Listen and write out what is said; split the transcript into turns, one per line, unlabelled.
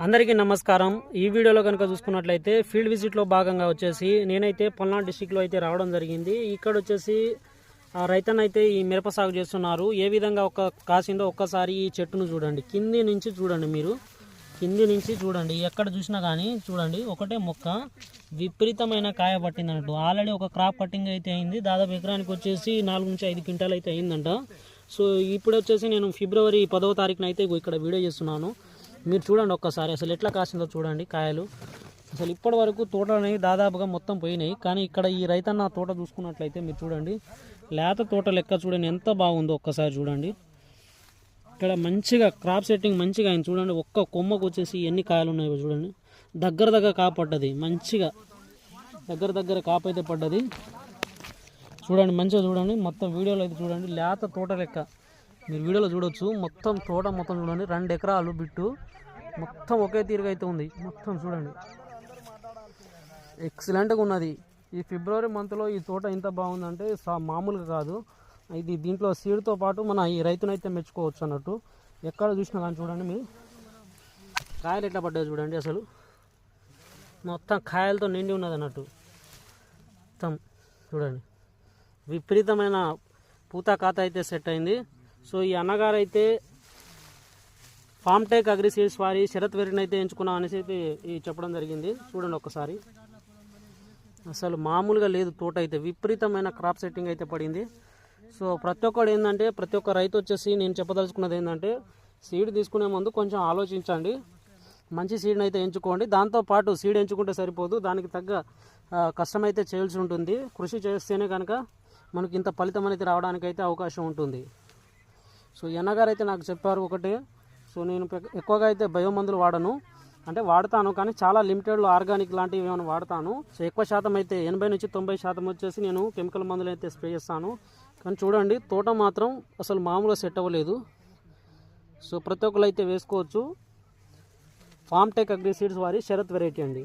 అందరికీ నమస్కారం। ఈ వీడియోలో కనుక చూసుకున్నట్లయితే ఫీల్డ్ విజిట్లో భాగంగా వచ్చేసి నేనైతే పల్నాడు డిస్ట్రిక్ట్లో అయితే రావడం జరిగింది। ఇక్కడ వచ్చేసి రైతన్న అయితే ఈ మిరప సాగు చేస్తున్నారు। ఏ విధంగా ఒక కాసిందో ఒక్కసారి ఈ చెట్టును చూడండి, కింది నుంచి చూడండి, మీరు కింది నుంచి చూడండి, ఎక్కడ చూసినా కానీ చూడండి ఒకటే మొక్క విపరీతమైన కాయ పట్టింది అన్నట్టు। ఆల్రెడీ ఒక క్రాప్ కటింగ్ అయితే అయింది, దాదాపు ఎకరానికి వచ్చేసి 4 నుంచి 5 క్వింటాలు అయితే అయిందంట। సో ఇప్పుడు వచ్చేసి నేను ఫిబ్రవరి 10వ తారీఖున అయితే ఇక్కడ వీడియో చేస్తున్నాను। మీరు చూడండి ఒక్కసారి అసలు ఎట్లా కాసిందో చూడండి కాయలు। అసలు ఇప్పటి వరకు తోటలు అనేవి దాదాపుగా మొత్తం పోయినాయి, కానీ ఇక్కడ ఈ రైతన్న తోట చూసుకున్నట్లయితే మీరు చూడండి లేత తోట లెక్క చూడండి ఎంత బాగుందో ఒక్కసారి చూడండి। ఇక్కడ మంచిగా క్రాప్ సెట్టింగ్ మంచిగా అయింది చూడండి। ఒక్క కొమ్మకు వచ్చేసి ఎన్ని కాయలు ఉన్నాయో చూడండి, దగ్గర కాపు పడ్డది, మంచిగా దగ్గర కాపు అయితే పడ్డది చూడండి, మంచిగా చూడండి। మొత్తం వీడియోలో అయితే చూడండి లేత తోట లెక్క మీరు వీడియోలో చూడొచ్చు। మొత్తం తోట మొత్తం చూడండి 2 ఎకరాలు బిట్టు మొత్తం ఒకే తీరుగా అయితే ఉంది, మొత్తం చూడండి ఎక్సలెంట్గా ఉన్నది। ఈ ఫిబ్రవరి మంత్లో ఈ తోట ఇంత బాగుందంటే మామూలుగా కాదు। ఇది దీంట్లో సీడ్తో పాటు మన ఈ రైతునైతే మెచ్చుకోవచ్చు అన్నట్టు। ఎక్కడ చూసినా కానీ చూడండి మీరు కాయలు ఎట్లా పడ్డాయి చూడండి, అసలు మొత్తం కాయలతో నిండి ఉన్నది అన్నట్టు మొత్తం చూడండి। విపరీతమైన పూత ఖాతా అయితే సెట్ అయింది। సో ఈ అన్నగారు అయితే ఫామ్టెక్ అగ్రిసీడ్స్ వారి శరత్ వెరైటీని అయితే ఎంచుకున్నాం అనేసి అయితే చెప్పడం జరిగింది। చూడండి ఒక్కసారి అసలు మామూలుగా లేదు తోట అయితే, విపరీతమైన క్రాప్ సెట్టింగ్ అయితే పడింది। సో ప్రతి ఒక్కడు ఏంటంటే ప్రతి ఒక్క రైతు వచ్చేసి నేను చెప్పదలుచుకున్నది ఏంటంటే సీడ్ తీసుకునే ముందు కొంచెం ఆలోచించండి, మంచి సీడ్ని అయితే ఎంచుకోండి। దాంతోపాటు సీడ్ ఎంచుకుంటే సరిపోదు, దానికి తగ్గ కష్టం అయితే చేయాల్సి ఉంటుంది। కృషి చేస్తేనే కనుక మనకి ఇంత ఫలితం అనేది రావడానికి అయితే అవకాశం ఉంటుంది। సో ఎన్నగారు అయితే నాకు చెప్పారు ఒకటే, సో నేను ఎక్కువగా అయితే బయో మందులు వాడను, అంటే వాడతాను కానీ చాలా లిమిటెడ్లో ఆర్గానిక్ లాంటివి ఏమైనా వాడతాను। సో ఎక్కువ శాతం అయితే 80 నుంచి 90% వచ్చేసి నేను కెమికల్ మందులు అయితే స్ప్రే చేస్తాను। కానీ చూడండి తోట మాత్రం అసలు మామూలుగా సెట్ అవ్వలేదు। సో ప్రతి ఒక్కరు అయితే వేసుకోవచ్చు, ఫామ్టెక్ అగ్రిసీడ్స్ వారి శరత్ వెరైటీ అండి।